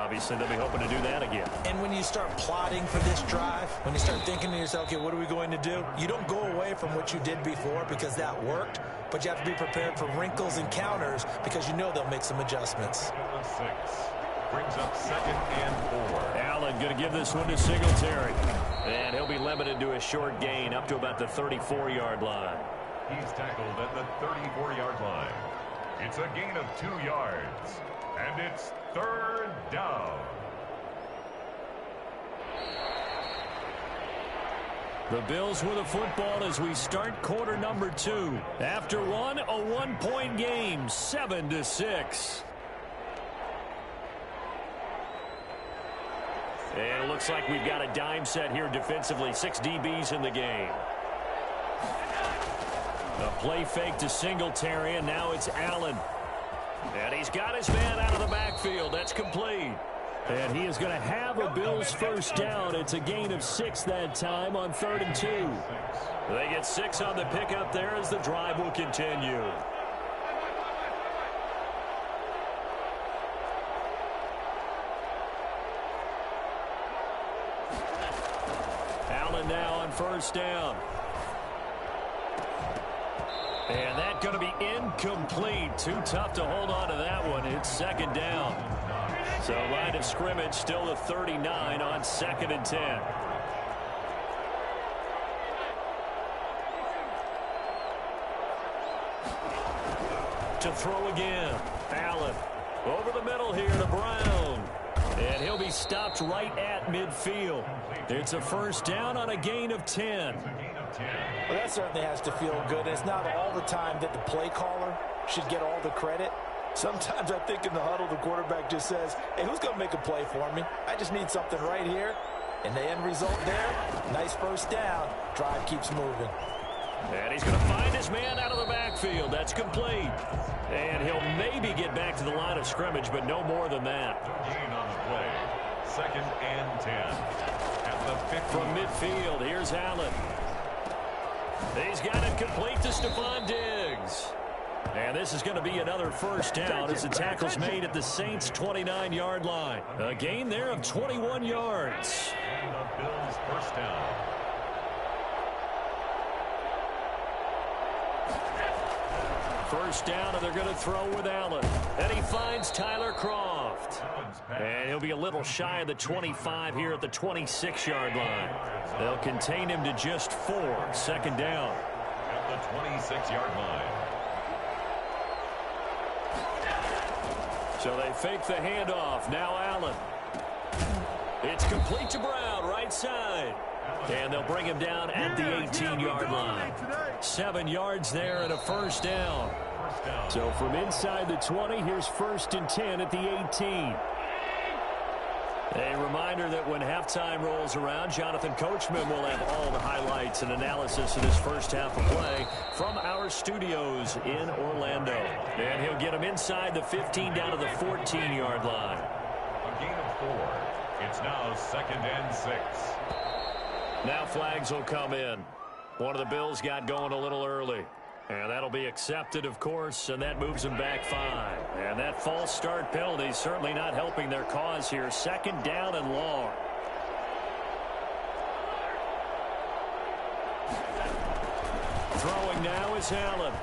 obviously they'll be hoping to do that again. And when you start plotting for this drive, when you start thinking to yourself, okay, what are we going to do? You don't go away from what you did before because that worked, but you have to be prepared for wrinkles and counters because you know they'll make some adjustments. 6 brings up 2nd and 4. Allen going to give this one to Singletary. And he'll be limited to a short gain up to about the 34-yard line. He's tackled at the 34-yard line. It's a gain of 2 yards. And it's 3rd down. The Bills with the football as we start quarter number 2. After one, a 1-point game, 7-6. And it looks like we've got a dime set here defensively. 6 DBs in the game. A play fake to Singletary, and now it's Allen. And he's got his man out of the backfield. That's complete. And he is going to have a Bills first down. It's a gain of 6 that time on 3rd and 2. They get 6 on the pickup there as the drive will continue. Allen now on first down. And that's going to be incomplete. Too tough to hold on to that one. It's 2nd down. So line of scrimmage still the 39 on 2nd and 10. To throw again. Allen over the middle here to Brown. And he'll be stopped right at midfield. It's a first down on a gain of 10. Well, that certainly has to feel good. It's not all the time that the play caller should get all the credit. Sometimes I think in the huddle, the quarterback just says, hey, who's going to make a play for me? I just need something right here. And the end result there, nice first down. Drive keeps moving. And he's going to find his man out of the backfield. That's complete. And he'll maybe get back to the line of scrimmage, but no more than that. Gain on the play. 2nd and 10. At the 50. From midfield, here's Allen. He's got it complete to Stephon Diggs. And this is going to be another first down as the tackle's made at the Saints' 29-yard line. A gain there of 21 yards. And the Bills' first down. First down, and they're going to throw with Allen. And he finds Tyler Kroft. And he'll be a little shy of the 25 here at the 26-yard line. They'll contain him to just 4. 2nd down. At the 26-yard line. So they fake the handoff. Now Allen. It's complete to Brown, right side. And they'll bring him down at the 18-yard line. 7 yards there and a first down. So from inside the 20, here's 1st and 10 at the 18. A reminder that when halftime rolls around, Jonathan Coachman will have all the highlights and analysis of this first half of play from our studios in Orlando. And he'll get him inside the 15 down to the 14-yard line. A gain of 4. It's now 2nd and 6. Now flags will come in. One of the Bills got going a little early. And that'll be accepted, of course, and that moves them back 5. And that false start penalty is certainly not helping their cause here. 2nd down and long. Throwing now is Allen.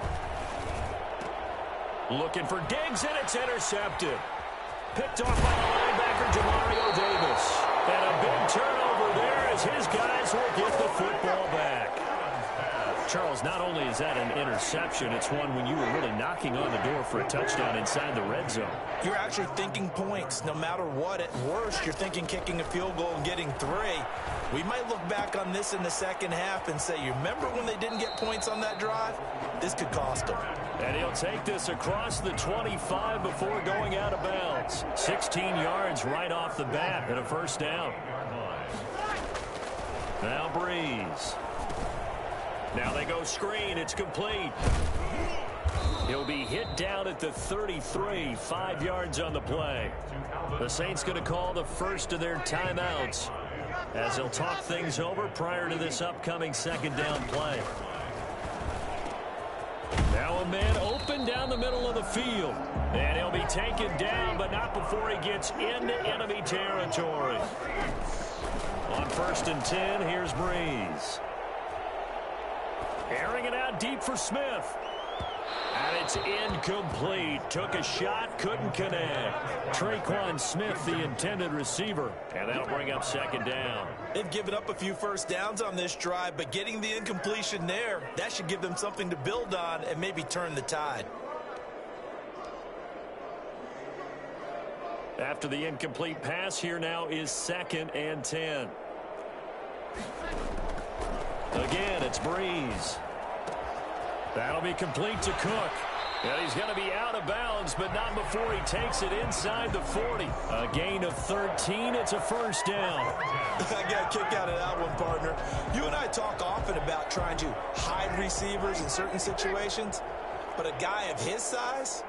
Looking for Diggs, and it's intercepted. Picked off by the linebacker, Demario Davis. And a big turnover there as his guys will get the football back. Charles, not only is that an interception, it's one when you were really knocking on the door for a touchdown inside the red zone. You're actually thinking points. No matter what, at worst, you're thinking kicking a field goal and getting 3. We might look back on this in the second half and say, you remember when they didn't get points on that drive? This could cost them. And he'll take this across the 25 before going out of bounds. 16 yards right off the bat and a first down. Now Breeze. Now they go screen. It's complete. He'll be hit down at the 33. 5 yards on the play. The Saints going to call the first of their timeouts as they'll talk things over prior to this upcoming 2nd down play. Now No man open down the middle of the field. And he'll be taken down, but not before he gets into enemy territory. On 1st and 10, here's Breeze. Airing it out deep for Smith. And it's incomplete. Took a shot, couldn't connect. Traquan Smith, the intended receiver. And that'll bring up 2nd down. They've given up a few first downs on this drive, but getting the incompletion there, that should give them something to build on and maybe turn the tide. After the incomplete pass, here now is 2nd and 10. Again, it's Breeze. That'll be complete to Cook. And he's going to be out of bounds, but not before he takes it inside the 40. A gain of 13. It's a 1st down. I got a kick out of that one, partner. You and I talk often about trying to hide receivers in certain situations, but a guy of his size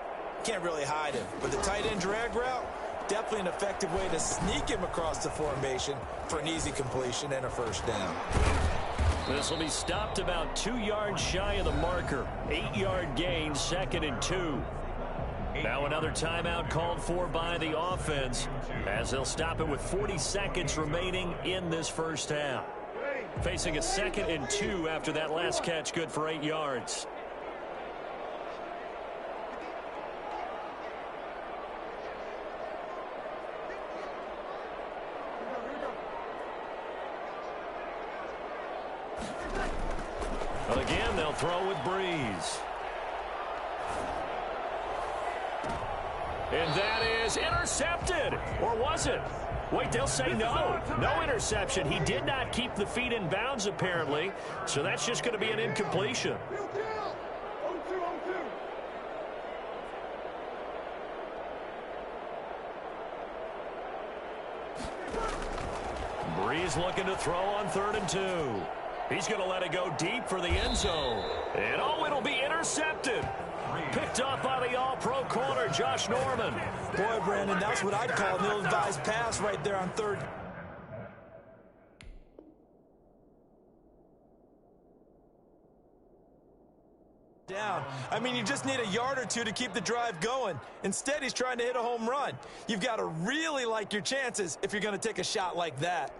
can't really hide him. But the tight end drag route, definitely an effective way to sneak him across the formation for an easy completion and a 1st down. This will be stopped about 2 yards shy of the marker. 8-yard gain, 2nd and 2. Now another timeout called for by the offense as they'll stop it with 40 seconds remaining in this 1st half. Facing a 2nd and 2 after that last catch, good for 8 yards. Again, they'll throw with Breeze. And that is intercepted. Or was it? Wait, they'll say no. No interception. He did not keep the feet in bounds, apparently. So that's just going to be an incompletion. Breeze looking to throw on 3rd and 2. He's going to let it go deep for the end zone. And oh, it'll be intercepted. Picked off by the all-pro corner, Josh Norman. Boy, Brandon, that's what I'd call an ill-advised pass right there on 3rd. Down. I mean, you just need a yard or two to keep the drive going. Instead, he's trying to hit a home run. You've got to really like your chances if you're going to take a shot like that.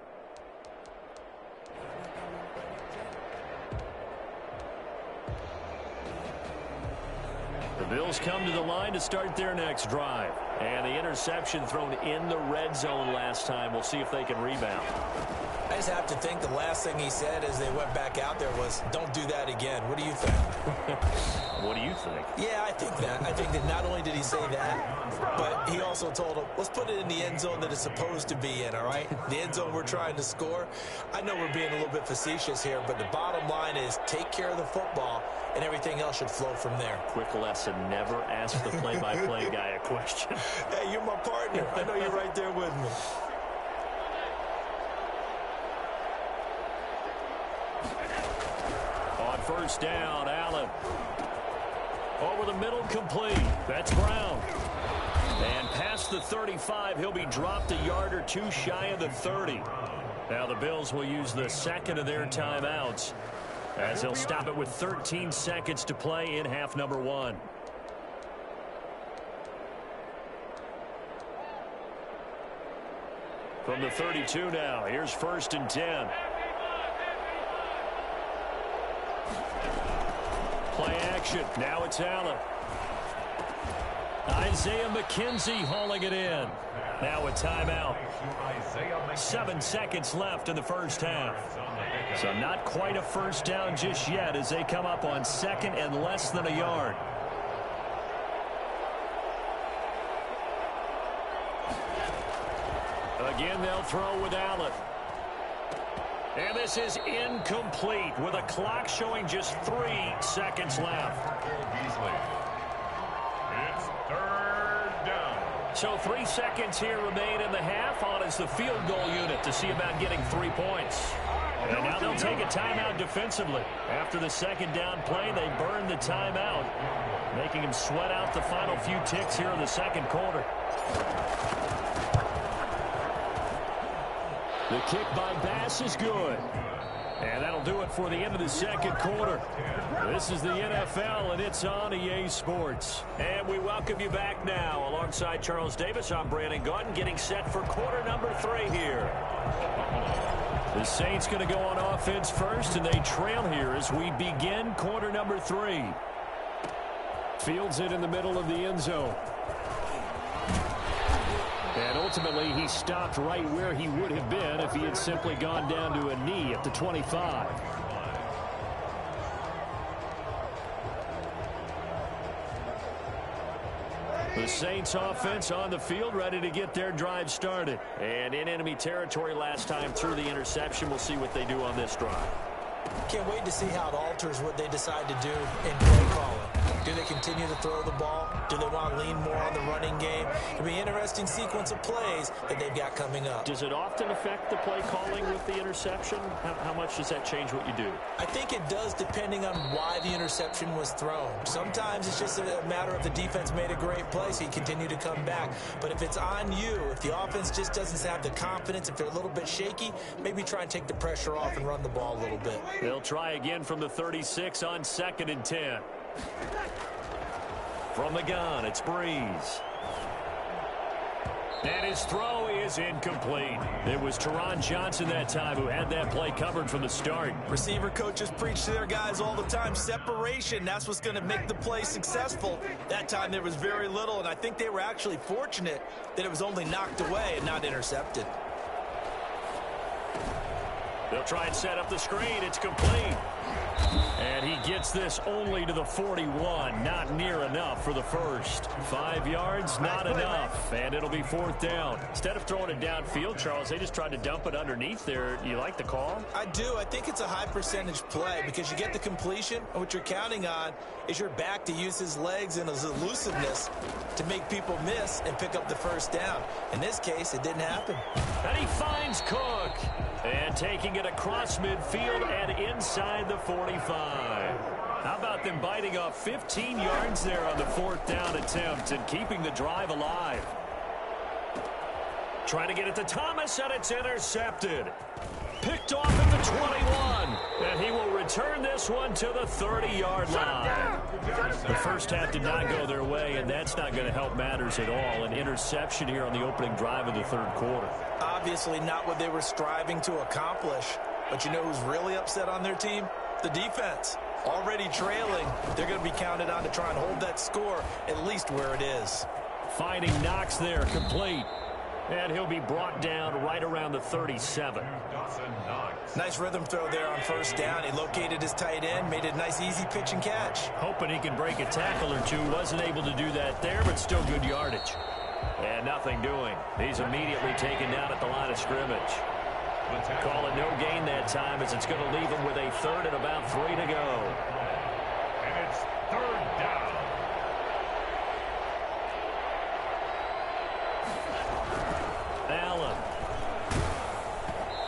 The Bills come to the line to start their next drive. And the interception thrown in the red zone last time. We'll see if they can rebound. I just have to think the last thing he said as they went back out there was, don't do that again. What do you think? What do you think? Yeah, I think that. I think that not only did he say that, but he also told him, let's put it in the end zone that it's supposed to be in, all right? The end zone we're trying to score. I know we're being a little bit facetious here, but the bottom line is take care of the football, and everything else should flow from there. Quick lesson, never ask the play-by-play guy a question. Hey, you're my partner. I know you're right there with me. On 1st down, Allen. Over the middle, complete. That's Brown. And past the 35, he'll be dropped a yard or two shy of the 30. Now the Bills will use the 2nd of their timeouts as they'll stop it with 13 seconds to play in half number 1. From the 32 now, here's 1st and 10. Play action. Now it's Allen. Isaiah McKenzie hauling it in. Now a timeout. 7 seconds left in the 1st half. So not quite a 1st down just yet as they come up on 2nd and less than a yard. Again, they'll throw with Allen. And this is incomplete with a clock showing just 3 seconds left. It's 3rd down. So 3 seconds here remain in the half on as the field goal unit to see about getting 3 points. And now they'll take a timeout defensively. After the 2nd down play, they burn the timeout, making him sweat out the final few ticks here in the 2nd quarter. The kick by Bass is good. And that'll do it for the end of the second quarter. This is the NFL, and it's on EA Sports. And we welcome you back now. Alongside Charles Davis, I'm Brandon Gaudin, getting set for quarter number 3 here. The Saints going to go on offense first, and they trail here as we begin quarter number 3. Fields it in the middle of the end zone. And ultimately, he stopped right where he would have been if he had simply gone down to a knee at the 25. The Saints offense on the field, ready to get their drive started. And in enemy territory last time through the interception. We'll see what they do on this drive. Can't wait to see how it alters what they decide to do in play calling. Do they continue to throw the ball? Do they want to lean more on the running game? It'll be an interesting sequence of plays that they've got coming up. Does it often affect the play calling with the interception? How much does that change what you do? I think it does depending on why the interception was thrown. Sometimes it's just a matter of the defense made a great play, so you continue to come back. But if it's on you, if the offense just doesn't have the confidence, if they're a little bit shaky, maybe try and take the pressure off and run the ball a little bit. They'll try again from the 36 on 2nd and 10. From the gun, it's Breeze. And his throw is incomplete. It was Teron Johnson that time who had that play covered from the start. Receiver coaches preach to their guys all the time. Separation, that's what's going to make the play successful. That time there was very little, and I think they were actually fortunate that it was only knocked away and not intercepted. They'll try and set up the screen. It's complete. And he gets this only to the 41. Not near enough for the first. 5 yards, not enough. And it'll be 4th down. Instead of throwing it downfield, Charles, they just tried to dump it underneath there. You like the call? I do. I think it's a high percentage play because you get the completion, and what you're counting on is your back to use his legs and his elusiveness to make people miss and pick up the first down. In this case, it didn't happen. And he finds Cook. And taking it across midfield and inside the 45. How about them biting off 15 yards there on the 4th down attempt and keeping the drive alive? Trying to get it to Thomas, and it's intercepted. Picked off at the 21. And he will return this one to the 30-yard line. The first half did not go their way, and that's not going to help matters at all. An interception here on the opening drive of the 3rd quarter. Obviously not what they were striving to accomplish. But you know who's really upset on their team? The defense. Already trailing, they're going to be counted on to try and hold that score at least where it is. Finding Knox there, complete. And he'll be brought down right around the 37. Nice rhythm throw there on 1st down. He located his tight end, made a nice easy pitch and catch. Hoping he can break a tackle or two. Wasn't able to do that there, but still good yardage. And nothing doing. He's immediately taken down at the line of scrimmage. Call it no gain that time as it's going to leave him with a 3rd and about 3 to go. And it's 3rd down. Allen.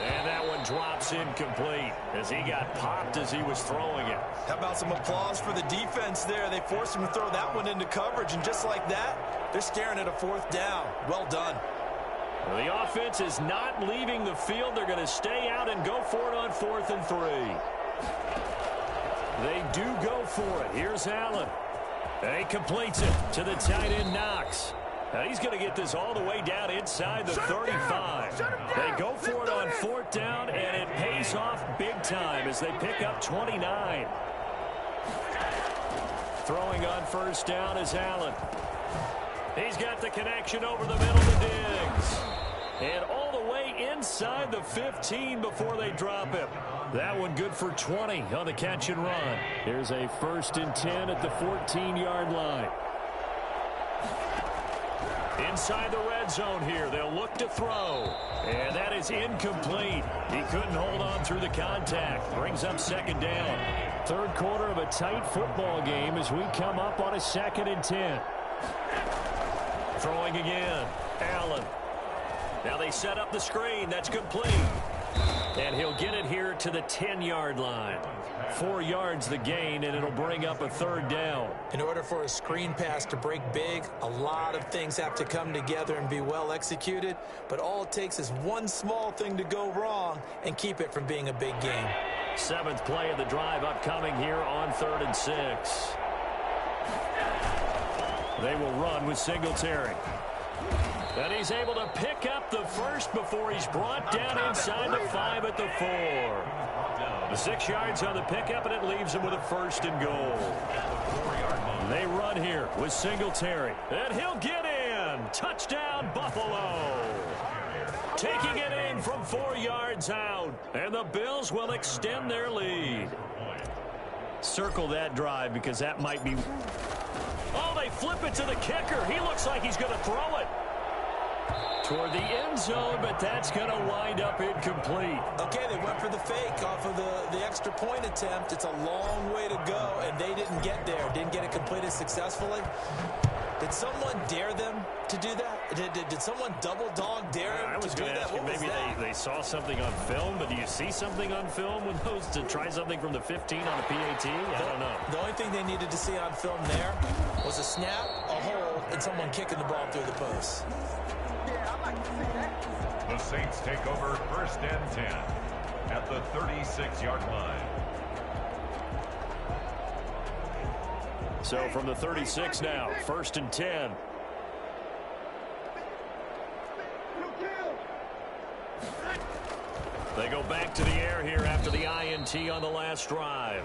And that one drops incomplete as he got popped as he was throwing it. How about some applause for the defense there? They forced him to throw that one into coverage, and just like that, they're staring at a 4th down. Well done. Well, the offense is not leaving the field. They're going to stay out and go for it on 4th and 3. They do go for it. Here's Allen. He completes it to the tight end Knox. Now he's going to get this all the way down inside the 35. They go for it on 4th down, and it pays off big time as they pick up 29. Throwing on 1st down is Allen. He's got the connection over the middle to Diggs. And all the way inside the 15 before they drop him. That one good for 20 on the catch and run. Here's a 1st and 10 at the 14-yard line. Inside the red zone here. They'll look to throw. And that is incomplete. He couldn't hold on through the contact. Brings up 2nd down. 3rd quarter of a tight football game as we come up on a 2nd and 10. Throwing again. Allen. Now they set up the screen. That's complete. And he'll get it here to the 10-yard line. 4 yards the gain, and it'll bring up a third down. In order for a screen pass to break big, a lot of things have to come together and be well executed. But all it takes is one small thing to go wrong and keep it from being a big game. 7th play of the drive upcoming here on 3rd and 6. They will run with Singletary. And he's able to pick up the first before he's brought down inside the 5 at the 4. The 6 yards on the pickup, and it leaves him with a 1st and goal. They run here with Singletary. And he'll get in. Touchdown, Buffalo. Taking it in from 4 yards out. And the Bills will extend their lead. Circle that drive because that might be... Oh, they flip it to the kicker. He looks like he's going to throw it toward the end zone, but that's going to wind up incomplete. Okay, they went for the fake off of the extra point attempt. It's a long way to go, and they didn't get there. Didn't get it completed successfully. Did someone dare them to do that? Did someone double dog dare them to do that? What was that? Maybe they saw something on film, but do you see something on film with those to try something from the 15 on a PAT? I don't know. The only thing they needed to see on film there was a snap, a hold, and someone kicking the ball through the post. The Saints take over 1st and 10 at the 36-yard line. So from the 36 now, 1st and 10. They go back to the air here after the INT on the last drive.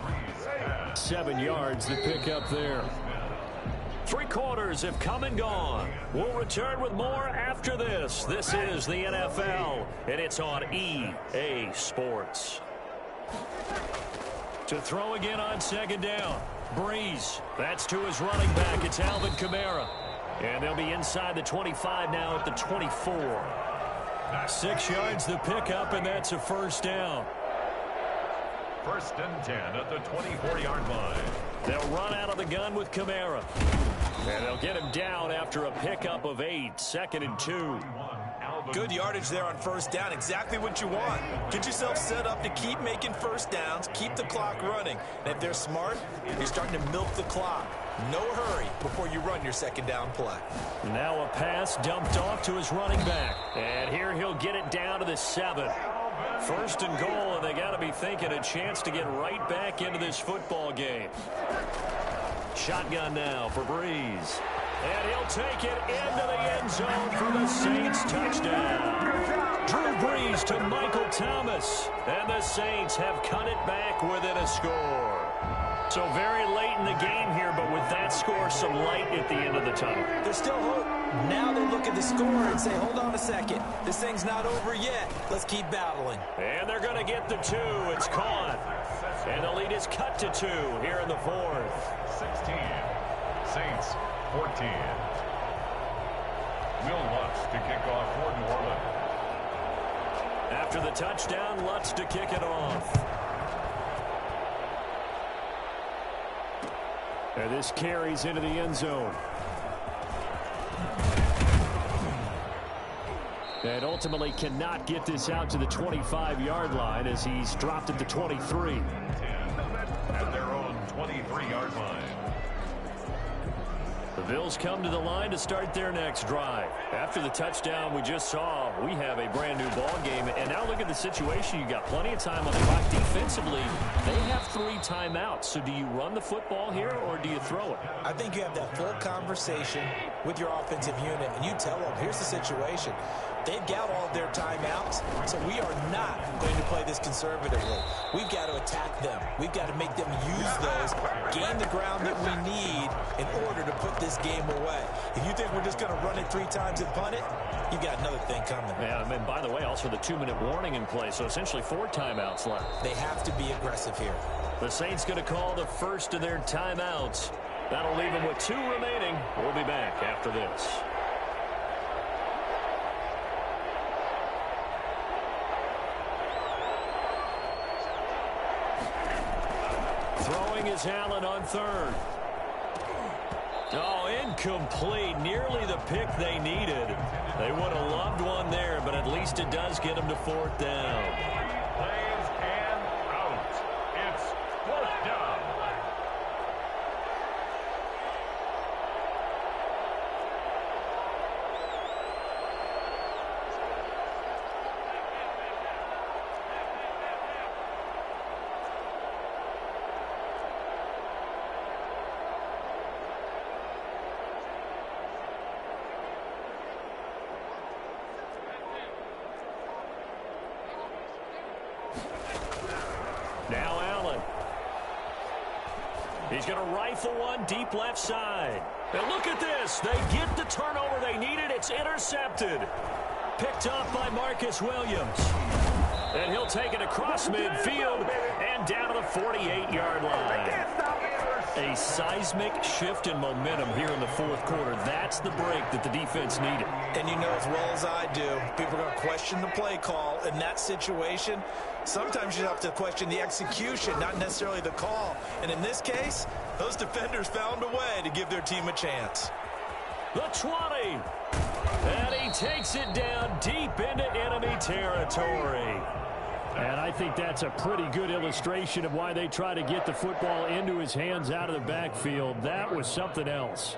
7 yards to pick up there. 3 quarters have come and gone. We'll return with more after this. This is the NFL, and it's on EA Sports. To throw again on 2nd down. Breeze. That's to his running back. It's Alvin Kamara. And they'll be inside the 25 now at the 24. 6 yards to pick up, and that's a 1st down. 1st and 10 at the 24-yard line. They'll run out of the gun with Kamara. And they'll get him down after a pickup of 8. 2nd and 2. Good yardage there on 1st down. Exactly what you want. Get yourself set up to keep making 1st downs, keep the clock running. And if they're smart, you're starting to milk the clock. No hurry before you run your 2nd down play. Now a pass dumped off to his running back. And here he'll get it down to the 7. 1st and goal, and they got to be thinking a chance to get right back into this football game. Shotgun now for Breeze. And he'll take it into the end zone for the Saints touchdown. Drew Brees to Michael Thomas. And the Saints have cut it back within a score. So very late in the game here, but with that score, some light at the end of the tunnel. There's still hope. Now they look at the score and say, hold on a second. This thing's not over yet. Let's keep battling. And they're going to get the 2. It's caught. And the lead is cut to 2 here in the 4th. 16. Saints 14. Will Lutz to kick off for New Orleans. After the touchdown, Lutz to kick it off. And this carries into the end zone. And ultimately cannot get this out to the 25-yard line as he's dropped at the 23. At their own 23-yard line. The Bills come to the line to start their next drive. After the touchdown we just saw, we have a brand new ball game. And now look at the situation. You got plenty of time on the clock. Defensively, they have 3 timeouts. So do you run the football here or do you throw it? I think you have that full conversation with your offensive unit, and you tell them, here's the situation. They've got all of their timeouts, so we are not going to play this conservatively. We've got to attack them. We've got to make them use those, gain the ground that we need in order to put this game away. If you think we're just going to run it 3 times and punt it, you've got another thing coming. Yeah, and by the way, also the 2-minute warning in play, so essentially 4 timeouts left. They have to be aggressive here. The Saints going to call the first of their timeouts. That'll leave them with 2 remaining. We'll be back after this. Throwing is Allen on 3rd. Oh, incomplete. Nearly the pick they needed. They would have loved one there, but at least least it does get him to fourth down. Plays and out. It's fourth down. Now Allen. He's going to rifle one deep left side. And look at this. They get the turnover they needed. It's intercepted. Picked off by Marcus Williams. And he'll take it across midfield and down to the 48-yard line. A seismic shift in momentum here in the fourth quarter. That's the break that the defense needed. And you know as well as I do, people are going to question the play call in that situation. Sometimes you have to question the execution, not necessarily the call. And in this case, those defenders found a way to give their team a chance. The 20. And he takes it down deep into enemy territory. And I think that's a pretty good illustration of why they try to get the football into his hands out of the backfield. That was something else.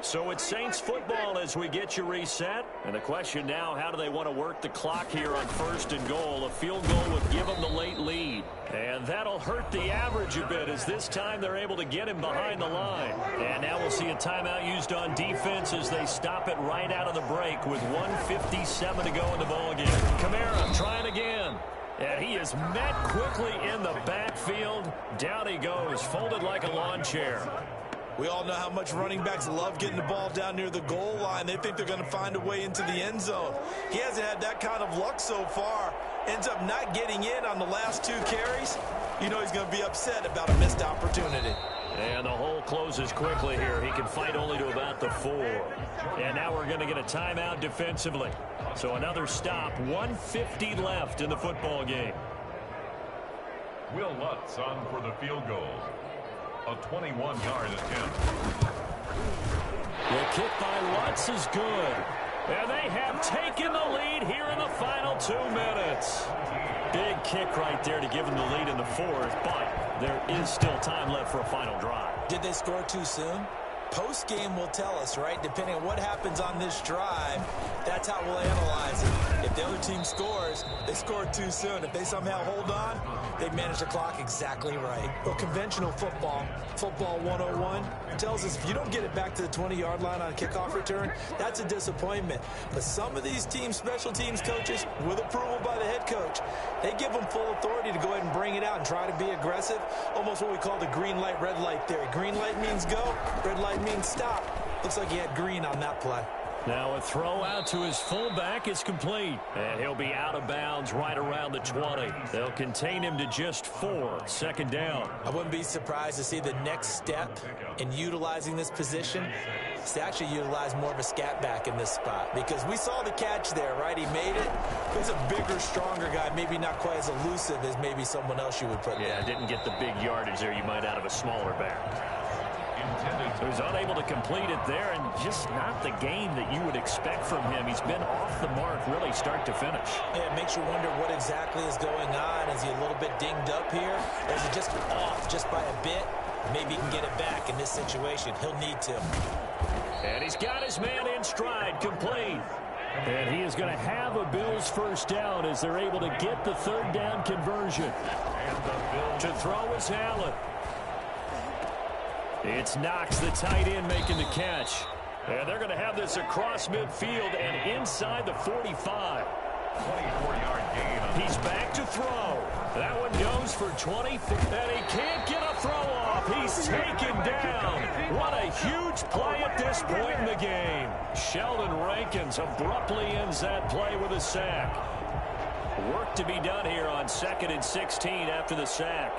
So it's Saints football as we get you reset. And the question now, how do they want to work the clock here on first and goal? A field goal would give them the late lead. And that'll hurt the average a bit as this time they're able to get him behind the line. And now we'll see a timeout used on defense as they stop it right out of the break with 1:57 to go in the ballgame. Kamara trying again. And he is met quickly in the backfield. Down he goes, folded like a lawn chair. We all know how much running backs love getting the ball down near the goal line. They think they're going to find a way into the end zone. He hasn't had that kind of luck so far. Ends up not getting in on the last two carries. You know he's going to be upset about a missed opportunity. And the hole closes quickly here. He can fight only to about the 4. And now we're going to get a timeout defensively. So another stop. 1:50 left in the football game. Will Lutz on for the field goal. A 21-yard attempt. The kick by Lutz is good. And they have taken the lead here in the final 2 minutes. Big kick right there to give them the lead in the fourth, but there is still time left for a final drive. Did they score too soon? Post-game will tell us, right? Depending on what happens on this drive, that's how we'll analyze it. If the other team scores, they scored too soon. If they somehow hold on, they manage the clock exactly right. Well, conventional football, football 101, tells us if you don't get it back to the 20-yard line on a kickoff return, that's a disappointment. But some of these teams, special teams coaches, with approval by the head coach, they give them full authority to go ahead and bring it out and try to be aggressive. Almost what we call the green light, red light theory. Green light means go, red light means stop. Looks like he had green on that play. Now a throw out to his fullback is complete. And he'll be out of bounds right around the 20. They'll contain him to just 4. Second down. I wouldn't be surprised to see the next step in utilizing this position is to actually utilize more of a scat back in this spot. Because we saw the catch there, right? He made it. He's a bigger, stronger guy. Maybe not quite as elusive as maybe someone else you would put there. Didn't get the big yardage there you might out of a smaller back. So he's unable to complete it there, and just not the game that you would expect from him. He's been off the mark really start to finish. Yeah, it makes you wonder what exactly is going on. Is he a little bit dinged up here? Or is he just off just by a bit? Maybe he can get it back in this situation. He'll need to. And he's got his man in stride, complete. And he is going to have a Bills first down as they're able to get the third down conversion. To throw is Allen. It's Knox, the tight end, making the catch. And they're going to have this across midfield and inside the 45. 24-yard gain. He's back to throw. That one goes for 20, and he can't get a throw off. He's taken down. What a huge play at this point in the game. Sheldon Rankins abruptly ends that play with a sack. Work to be done here on 2nd and 16 after the sack.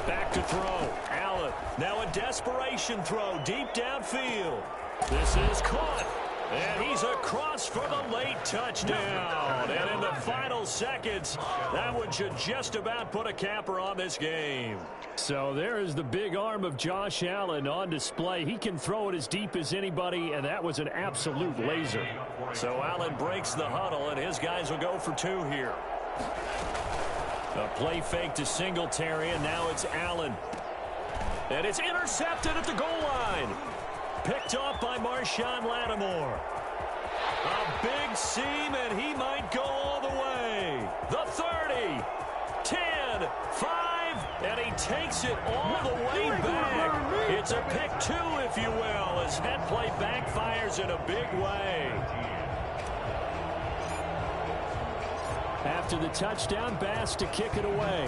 Back to throw. Allen. Now a desperation throw deep downfield. This is caught. And he's across for the late touchdown. And in the final seconds, that one should just about put a capper on this game. So there is the big arm of Josh Allen on display. He can throw it as deep as anybody, and that was an absolute laser. So Allen breaks the huddle, and his guys will go for two here. A play fake to Singletary, and now it's Allen. And it's intercepted at the goal line. Picked off by Marshawn Lattimore. A big seam, and he might go all the way. The 30, 10, 5, and he takes it all the way back. It's a pick two, if you will, as that play backfires in a big way. After the touchdown, Bass to kick it away.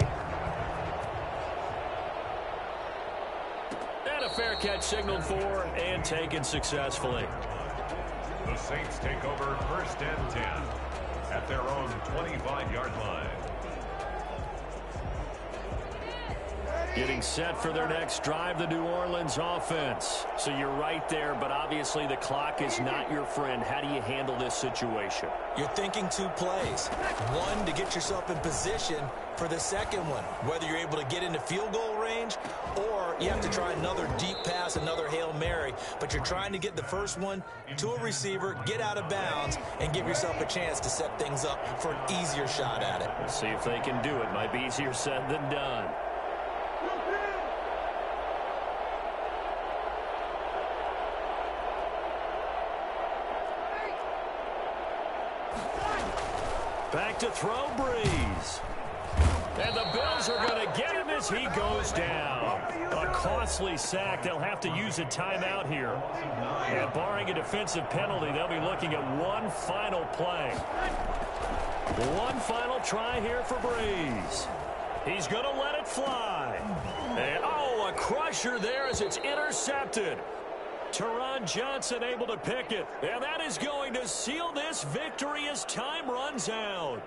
And a fair catch signaled for and taken successfully. The Saints take over 1st and 10 at their own 25-yard line. Getting set for their next drive, the New Orleans offense. So you're right there, but obviously the clock is not your friend. How do you handle this situation? You're thinking two plays. One, to get yourself in position for the second one, whether you're able to get into field goal range or you have to try another deep pass, another Hail Mary. But you're trying to get the first one to a receiver, get out of bounds, and give yourself a chance to set things up for an easier shot at it. We'll see if they can do it. Might be easier said than done. Back to throw, Breeze. And the Bills are going to get him as he goes down. A costly sack. They'll have to use a timeout here. And barring a defensive penalty, they'll be looking at one final play. One final try here for Breeze. He's going to let it fly. And, oh, a crusher there as it's intercepted. Teron Johnson able to pick it. And that is going to seal this victory as time runs out.